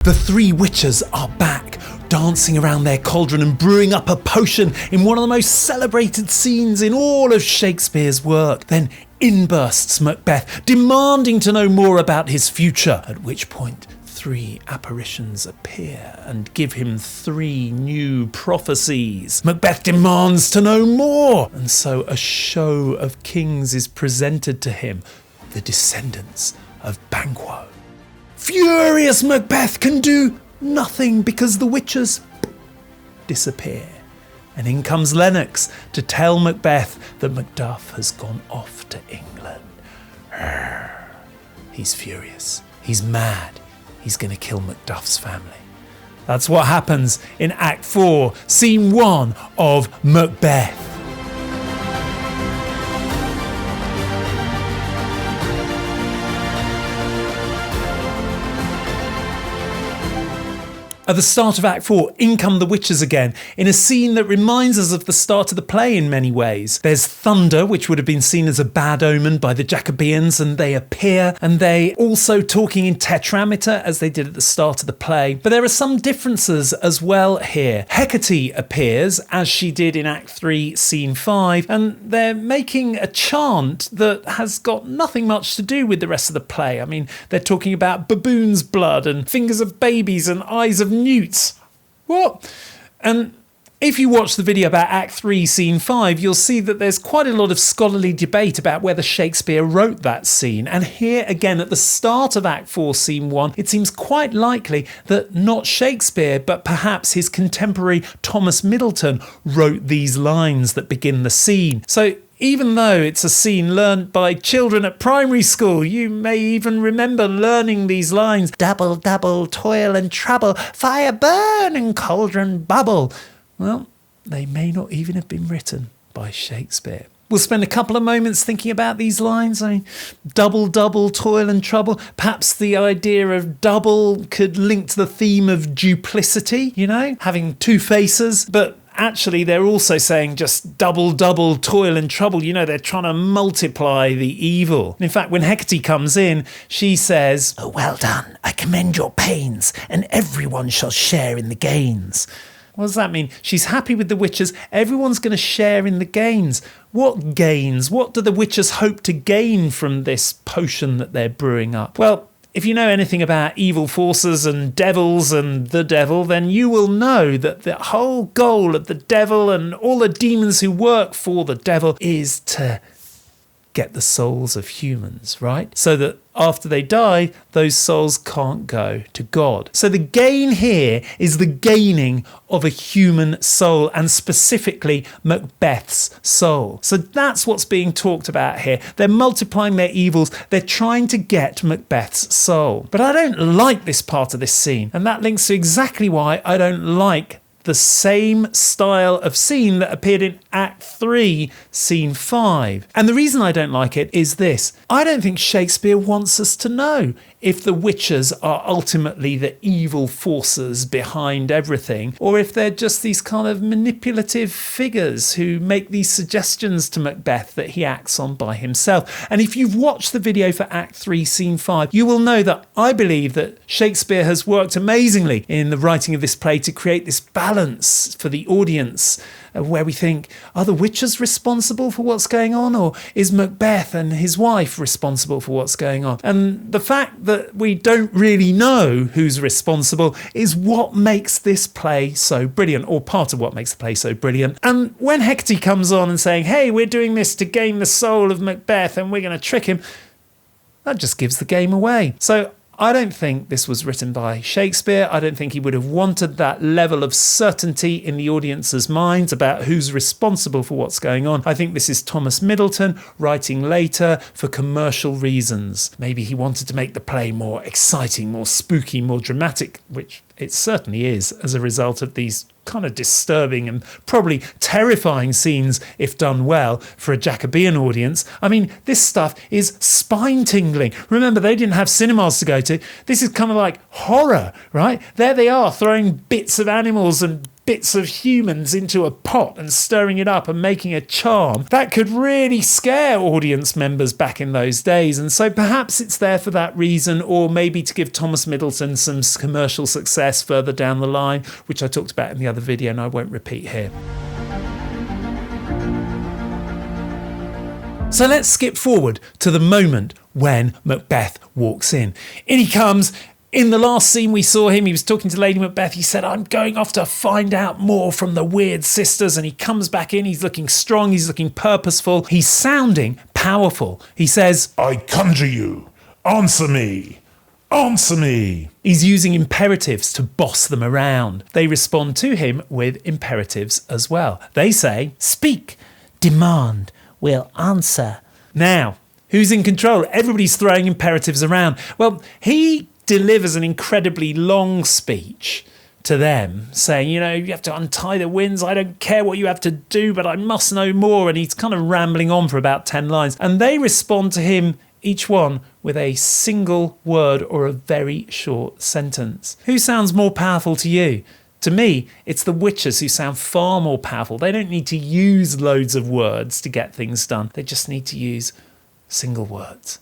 The three witches are back, dancing around their cauldron and brewing up a potion in one of the most celebrated scenes in all of Shakespeare's work. Then in bursts Macbeth, demanding to know more about his future, at which point three apparitions appear and give him three new prophecies. Macbeth demands to know more, and so a show of kings is presented to him, the descendants of Banquo. Furious Macbeth can do nothing because the witches disappear. And in comes Lennox to tell Macbeth that Macduff has gone off to England. He's furious. He's mad. He's going to kill Macduff's family. That's what happens in Act 4, Scene 1 of Macbeth. At the start of Act 4, in come the witches again, in a scene that reminds us of the start of the play in many ways. There's thunder, which would have been seen as a bad omen by the Jacobeans, and they appear, and they also talking in tetrameter, as they did at the start of the play. But there are some differences as well here. Hecate appears, as she did in Act 3, Scene 5, and they're making a chant that has got nothing much to do with the rest of the play. I mean, they're talking about baboon's blood, and fingers of babies, and eyes of newts. What? And if you watch the video about Act 3, Scene 5, you'll see that there's quite a lot of scholarly debate about whether Shakespeare wrote that scene. And here again, at the start of Act 4, Scene 1, it seems quite likely that not Shakespeare, but perhaps his contemporary Thomas Middleton wrote these lines that begin the scene. So even though it's a scene learnt by children at primary school, you may even remember learning these lines. Double, double, toil and trouble, fire burn and cauldron bubble. Well, they may not even have been written by Shakespeare. We'll spend a couple of moments thinking about these lines. I mean, double, double, toil and trouble. Perhaps the idea of double could link to the theme of duplicity, you know, having two faces, but actually, they're also saying just double, double, toil and trouble. You know, they're trying to multiply the evil. In fact, when Hecate comes in, she says, "Oh, well done. I commend your pains, and everyone shall share in the gains." What does that mean? She's happy with the witches. Everyone's going to share in the gains. What gains? What do the witches hope to gain from this potion that they're brewing up? Well, if you know anything about evil forces and devils and the devil, then you will know that the whole goal of the devil and all the demons who work for the devil is to get the souls of humans, right? So that after they die, those souls can't go to God. So the gain here is the gaining of a human soul, and specifically Macbeth's soul. So that's what's being talked about here. They're multiplying their evils. They're trying to get Macbeth's soul. But I don't like this part of this scene, and that links to exactly why I don't like the same style of scene that appeared in Act 3, Scene 5. And the reason I don't like it is this. I don't think Shakespeare wants us to know if the witches are ultimately the evil forces behind everything, or if they're just these kind of manipulative figures who make these suggestions to Macbeth that he acts on by himself. And if you've watched the video for Act 3, Scene 5, you will know that I believe that Shakespeare has worked amazingly in the writing of this play to create this balance for the audience, where we think, are the witches responsible for what's going on, or is Macbeth and his wife responsible for what's going on? And the fact that we don't really know who's responsible is what makes this play so brilliant, or part of what makes the play so brilliant. And when Hecate comes on and saying, hey, we're doing this to gain the soul of Macbeth and we're going to trick him, that just gives the game away. So I don't think this was written by Shakespeare. I don't think he would have wanted that level of certainty in the audience's minds about who's responsible for what's going on. I think this is Thomas Middleton writing later for commercial reasons. Maybe he wanted to make the play more exciting, more spooky, more dramatic, which it certainly is as a result of these kind of disturbing and probably terrifying scenes if done well for a Jacobean audience. I mean, this stuff is spine-tingling. Remember, they didn't have cinemas to go to. This is kind of like horror, right? There they are throwing bits of animals and bits of humans into a pot and stirring it up and making a charm, that could really scare audience members back in those days. And so perhaps it's there for that reason, or maybe to give Thomas Middleton some commercial success further down the line, which I talked about in the other video and I won't repeat here. So let's skip forward to the moment when Macbeth walks in. In he comes. In the last scene we saw him, he was talking to Lady Macbeth. He said, I'm going off to find out more from the weird sisters. And he comes back in. He's looking strong. He's looking purposeful. He's sounding powerful. He says, I conjure you. Answer me. Answer me. He's using imperatives to boss them around. They respond to him with imperatives as well. They say, speak, demand, we'll answer. Now, who's in control? Everybody's throwing imperatives around. Well, he delivers an incredibly long speech to them saying, you have to untie the winds. I don't care what you have to do, but I must know more. And he's kind of rambling on for about 10 lines. And they respond to him, each one with a single word or a very short sentence. Who sounds more powerful to you? To me, it's the witches who sound far more powerful. They don't need to use loads of words to get things done. They just need to use single words.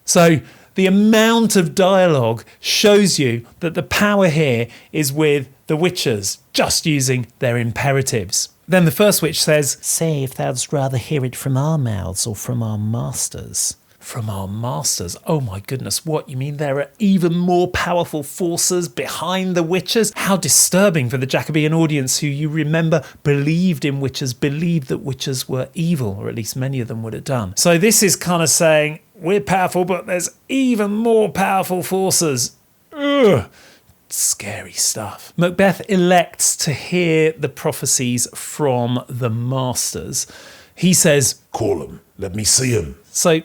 So the amount of dialogue shows you that the power here is with the witches just using their imperatives. Then the first witch says, say if thou'dst rather hear it from our mouths or from our masters. From our masters? Oh my goodness, what? You mean there are even more powerful forces behind the witches? How disturbing for the Jacobean audience who, you remember, believed in witches, believed that witches were evil, or at least many of them would have done. So this is kind of saying, we're powerful, but there's even more powerful forces. Ugh. Scary stuff. Macbeth elects to hear the prophecies from the masters. He says, call him. Let me see him. So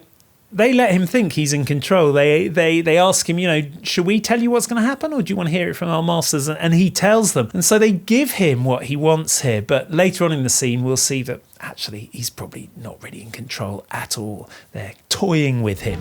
they let him think he's in control. They ask him, should we tell you what's going to happen, or do you want to hear it from our masters? And he tells them. And so they give him what he wants here. But later on in the scene, we'll see that actually he's probably not really in control at all. They're toying with him.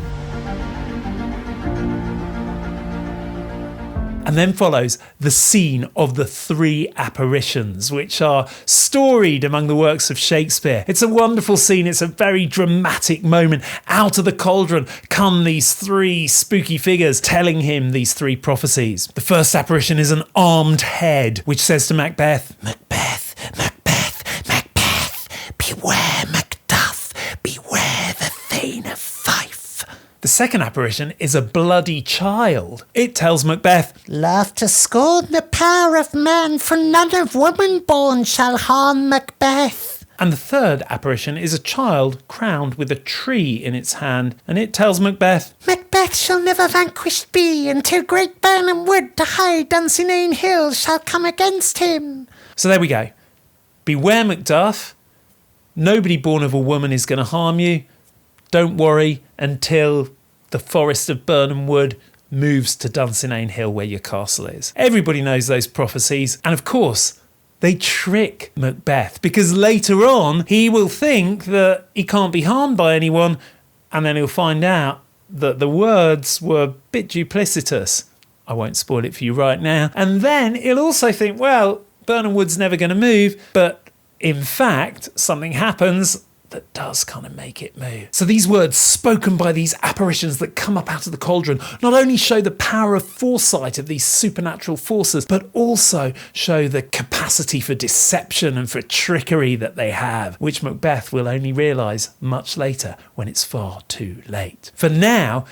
And then follows the scene of the 3 apparitions, which are storied among the works of Shakespeare. It's a wonderful scene. It's a very dramatic moment. Out of the cauldron come these 3 spooky figures telling him these 3 prophecies. The first apparition is an armed head, which says to Macbeth, Macbeth, Macbeth, Macbeth, beware Macduff, beware the Thane of Fife. The second apparition is a bloody child. It tells Macbeth, laugh to scorn the power of man, for none of woman born shall harm Macbeth. And the third apparition is a child crowned with a tree in its hand, and it tells Macbeth, Macbeth shall never vanquished be, until great Birnam Wood to high Dunsinane Hill shall come against him. So there we go. Beware Macduff. Nobody born of a woman is going to harm you. Don't worry until the forest of Birnam Wood moves to Dunsinane Hill where your castle is. Everybody knows those prophecies. And of course, they trick Macbeth, because later on he will think that he can't be harmed by anyone, and then he'll find out that the words were a bit duplicitous. I won't spoil it for you right now. And then he'll also think, well, Birnam Wood's never going to move, but in fact, something happens that does kind of make it move. So these words spoken by these apparitions that come up out of the cauldron not only show the power of foresight of these supernatural forces, but also show the capacity for deception and for trickery that they have, which Macbeth will only realise much later when it's far too late. For now,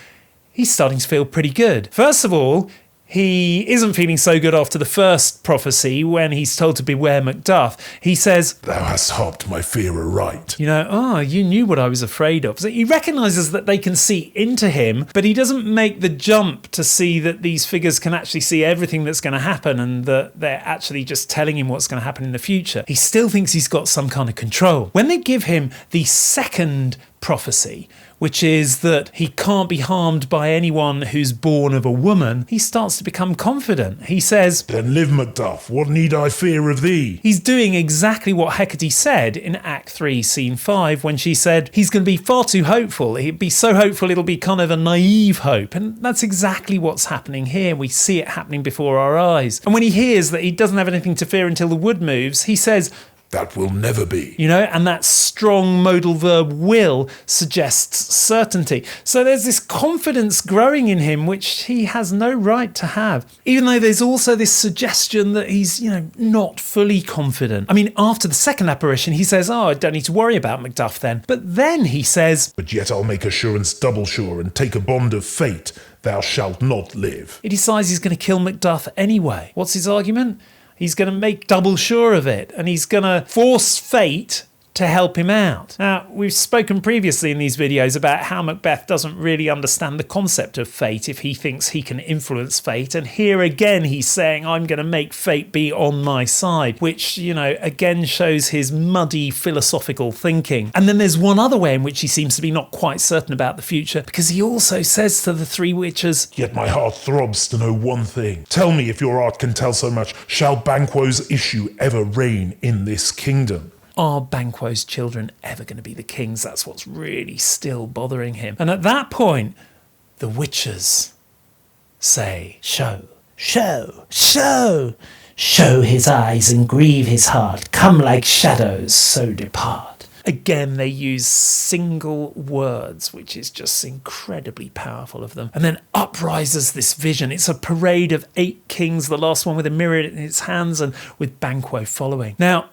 he's starting to feel pretty good. First of all, he isn't feeling so good after the first prophecy when he's told to beware Macduff. He says, thou hast harped my fear aright. You knew what I was afraid of. So he recognises that they can see into him, but he doesn't make the jump to see that these figures can actually see everything that's going to happen and that they're actually just telling him what's going to happen in the future. He still thinks he's got some kind of control. When they give him the second prophecy, which is that he can't be harmed by anyone who's born of a woman, he starts to become confident. He says, Then live, Macduff, what need I fear of thee? he's doing exactly what Hecate said in Act 3, Scene 5, when she said he's going to be far too hopeful. He'd be so hopeful it'll be kind of a naive hope. And that's exactly what's happening here. We see it happening before our eyes. And when he hears that he doesn't have anything to fear until the wood moves, he says, That will never be. you know, and that strong modal verb will suggests certainty. So there's this confidence growing in him, which he has no right to have, even though there's also this suggestion that he's, you know, not fully confident. I mean, after the second apparition, he says, I don't need to worry about Macduff then. But then he says, But yet I'll make assurance double sure and take a bond of fate. Thou shalt not live. he decides he's going to kill Macduff anyway. What's his argument? He's going to make double sure of it, and he's going to force fate to help him out. Now, we've spoken previously in these videos about how Macbeth doesn't really understand the concept of fate if he thinks he can influence fate, and here again he's saying, I'm going to make fate be on my side, which, you know, again shows his muddy philosophical thinking. And then there's one other way in which he seems to be not quite certain about the future, because he also says to the three witches, Yet my heart throbs to know one thing. Tell me if your art can tell so much. Shall Banquo's issue ever reign in this kingdom? are Banquo's children ever going to be the kings? That's what's really still bothering him. And at that point, the witches say, Show, show, show. Show his eyes and grieve his heart. Come like shadows, so depart. again, they use single words, which is just incredibly powerful of them. And then up rises this vision. It's a parade of 8 kings, the last one with a mirror in its hands and with Banquo following. Now,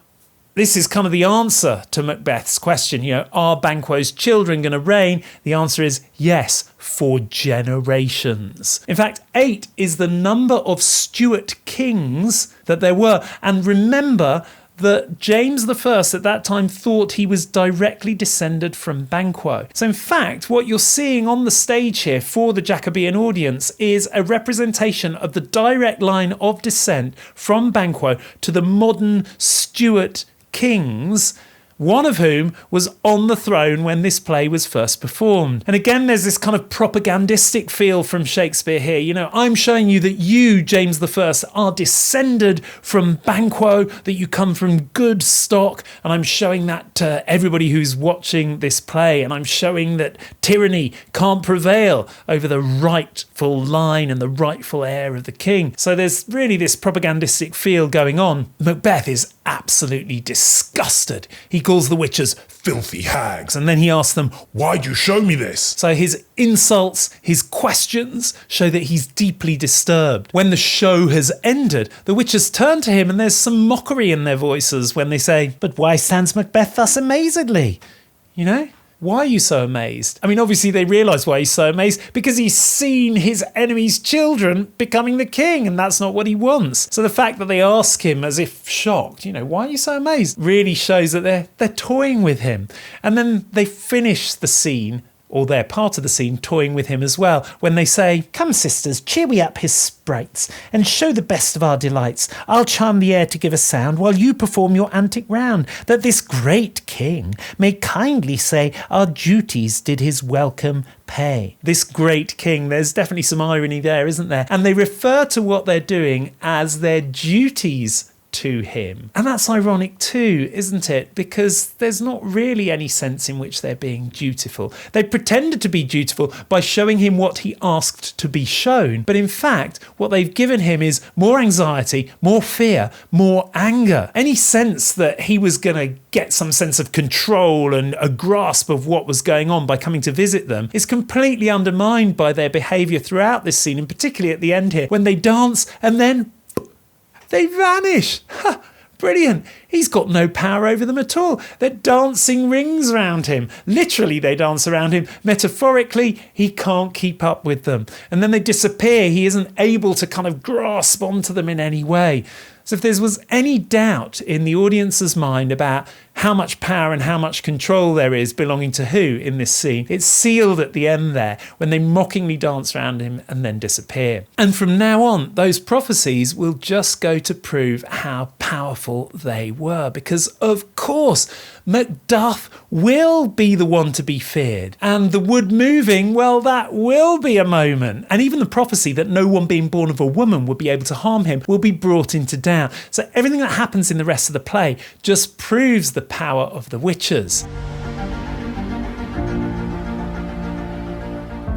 this is kind of the answer to Macbeth's question, are Banquo's children going to reign? The answer is yes, for generations. In fact, 8 is the number of Stuart kings that there were. And remember that James I at that time thought he was directly descended from Banquo. So in fact, what you're seeing on the stage here for the Jacobean audience is a representation of the direct line of descent from Banquo to the modern Stuart kings, one of whom was on the throne when this play was first performed. And again, there's this kind of propagandistic feel from Shakespeare here. I'm showing you that you, James I, are descended from Banquo, that you come from good stock, and I'm showing that to everybody who's watching this play, and I'm showing that tyranny can't prevail over the rightful line and the rightful heir of the king. So there's really this propagandistic feel going on. Macbeth is absolutely disgusted. He calls the witches filthy hags, and then he asks them, Why'd you show me this? So his insults, his questions show that he's deeply disturbed. When the show has ended, the witches turn to him and there's some mockery in their voices when they say, But why stands Macbeth thus amazedly? Why are you so amazed? I mean, obviously they realise why he's so amazed, because he's seen his enemy's children becoming the king, and that's not what he wants. So the fact that they ask him as if shocked, why are you so amazed, really shows that they're toying with him. And then they finish the scene, or they're part of the scene, toying with him as well, when they say, Come, sisters, cheer we up his sprites, and show the best of our delights. I'll charm the air to give a sound, while you perform your antic round, that this great king may kindly say, our duties did his welcome pay. This great king, there's definitely some irony there, isn't there? And they refer to what they're doing as their duties to him. And that's ironic too, isn't it? Because there's not really any sense in which they're being dutiful. They pretended to be dutiful by showing him what he asked to be shown. But in fact, what they've given him is more anxiety, more fear, more anger. Any sense that he was going to get some sense of control and a grasp of what was going on by coming to visit them is completely undermined by their behaviour throughout this scene, and particularly at the end here, when they dance and then they vanish. Brilliant. He's got no power over them at all. They're dancing rings around him. Literally, they dance around him. Metaphorically, he can't keep up with them. And then they disappear. He isn't able to kind of grasp onto them in any way. So if there was any doubt in the audience's mind about how much power and how much control there is belonging to who in this scene, it's sealed at the end there when they mockingly dance around him and then disappear. And from now on, those prophecies will just go to prove how powerful they were, because of course, Macduff will be the one to be feared. And the wood moving, well, that will be a moment. And even the prophecy that no one being born of a woman would be able to harm him will be brought into doubt. So everything that happens in the rest of the play just proves the power of the witches.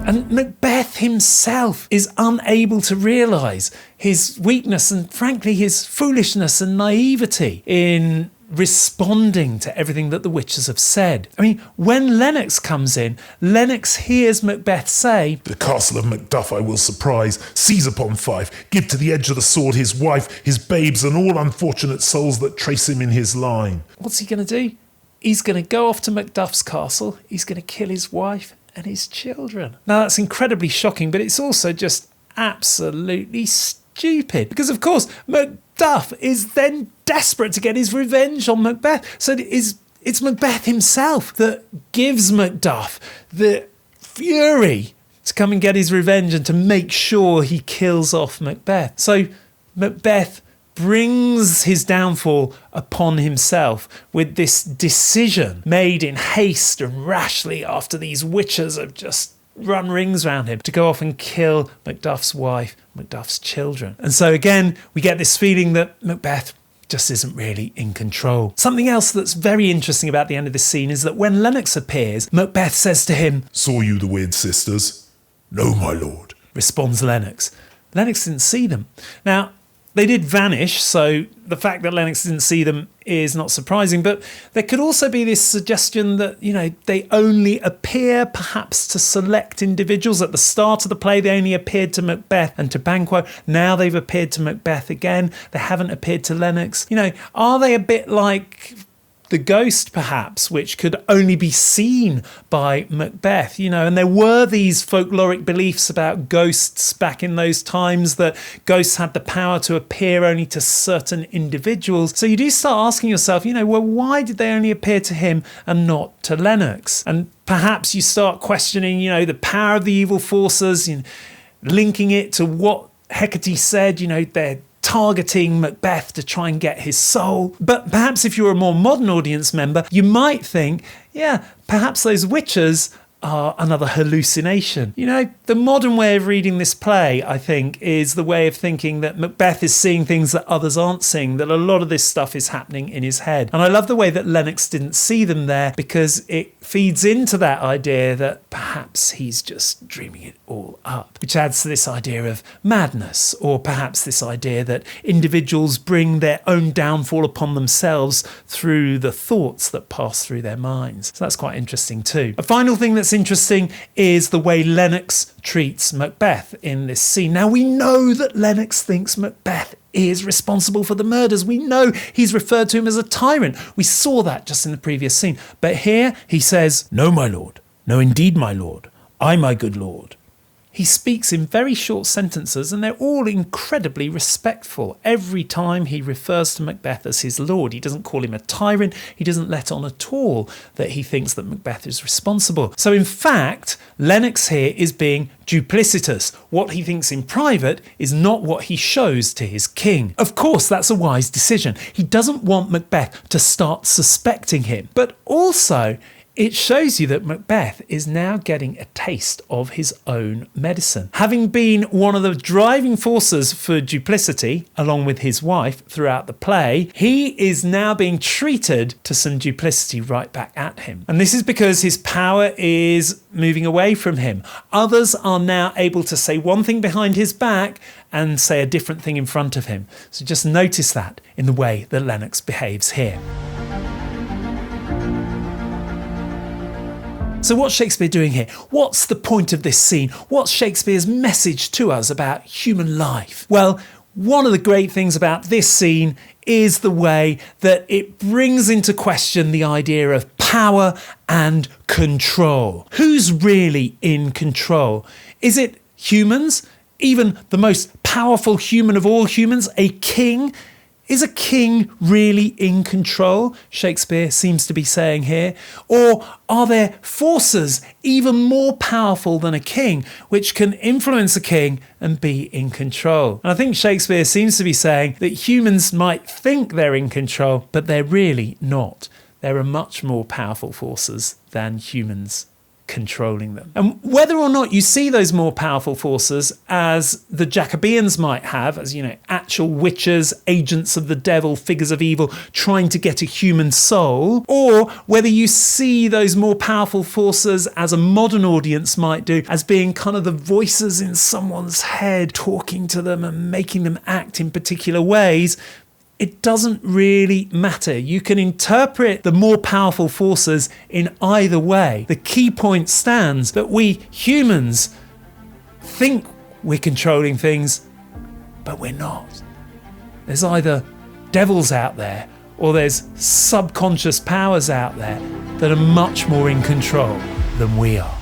And Macbeth himself is unable to realise his weakness and, frankly, his foolishness and naivety in responding to everything that the witches have said. I mean, when Lennox comes in, Lennox hears Macbeth say, "The castle of Macduff I will surprise, seize upon Fife, give to the edge of the sword his wife, his babes, and all unfortunate souls that trace him in his line." What's he going to do? He's going to go off to Macduff's castle, he's going to kill his wife and his children. Now, that's incredibly shocking, but it's also just absolutely stupid. Because, of course, Macduff is then desperate to get his revenge on Macbeth. So it's Macbeth himself that gives Macduff the fury to come and get his revenge and to make sure he kills off Macbeth. So Macbeth brings his downfall upon himself with this decision made in haste and rashly after these witches have just run rings around him to go off and kill Macduff's wife, Macduff's children. And so again, we get this feeling that Macbeth just isn't really in control. Something else that's very interesting about the end of this scene is that when Lennox appears, Macbeth says to him, "Saw you the weird sisters?" "No, my lord," responds Lennox. Lennox didn't see them. Now, they did vanish, so the fact that Lennox didn't see them is not surprising, but there could also be this suggestion that, they only appear perhaps to select individuals. At the start of the play, they only appeared to Macbeth and to Banquo. Now they've appeared to Macbeth again. They haven't appeared to Lennox. Are they a bit like the ghost, perhaps, which could only be seen by Macbeth, and there were these folkloric beliefs about ghosts back in those times, that ghosts had the power to appear only to certain individuals. So you do start asking yourself, why did they only appear to him and not to Lennox? And perhaps you start questioning, the power of the evil forces, linking it to what Hecate said, they're targeting Macbeth to try and get his soul. But perhaps if you're a more modern audience member, you might think, perhaps those witches are another hallucination. The modern way of reading this play, I think, is the way of thinking that Macbeth is seeing things that others aren't seeing, that a lot of this stuff is happening in his head. And I love the way that Lennox didn't see them there, because it feeds into that idea that perhaps he's just dreaming it all up, which adds to this idea of madness, or perhaps this idea that individuals bring their own downfall upon themselves through the thoughts that pass through their minds. So that's quite interesting too. A final thing that's interesting is the way Lennox treats Macbeth in this scene. Now, we know that Lennox thinks Macbeth is responsible for the murders. We know he's referred to him as a tyrant. We saw that just in the previous scene. But here he says, "No, my lord. No, indeed, my lord. I, my good lord." He speaks in very short sentences, and they're all incredibly respectful. Every time he refers to Macbeth as his lord, he doesn't call him a tyrant. He doesn't let on at all that he thinks that Macbeth is responsible. So in fact, Lennox here is being duplicitous. What he thinks in private is not what he shows to his king. Of course, that's a wise decision. He doesn't want Macbeth to start suspecting him. But also, it shows you that Macbeth is now getting a taste of his own medicine. Having been one of the driving forces for duplicity, along with his wife, throughout the play, he is now being treated to some duplicity right back at him. And this is because his power is moving away from him. Others are now able to say one thing behind his back and say a different thing in front of him. So just notice that in the way that Lennox behaves here. So what's Shakespeare doing here? What's the point of this scene? What's Shakespeare's message to us about human life? Well, one of the great things about this scene is the way that it brings into question the idea of power and control. Who's really in control? Is it humans? Even the most powerful human of all humans, a king? Is a king really in control? Shakespeare seems to be saying here. Or are there forces even more powerful than a king which can influence a king and be in control? And I think Shakespeare seems to be saying that humans might think they're in control, but they're really not. there are much more powerful forces than humans controlling them. And whether or not you see those more powerful forces as the Jacobeans might have, as, actual witches, agents of the devil, figures of evil, trying to get a human soul, or whether you see those more powerful forces as a modern audience might do, as being kind of the voices in someone's head talking to them and making them act in particular ways, it doesn't really matter. You can interpret the more powerful forces in either way. The key point stands that we humans think we're controlling things, but we're not. There's either devils out there or there's subconscious powers out there that are much more in control than we are.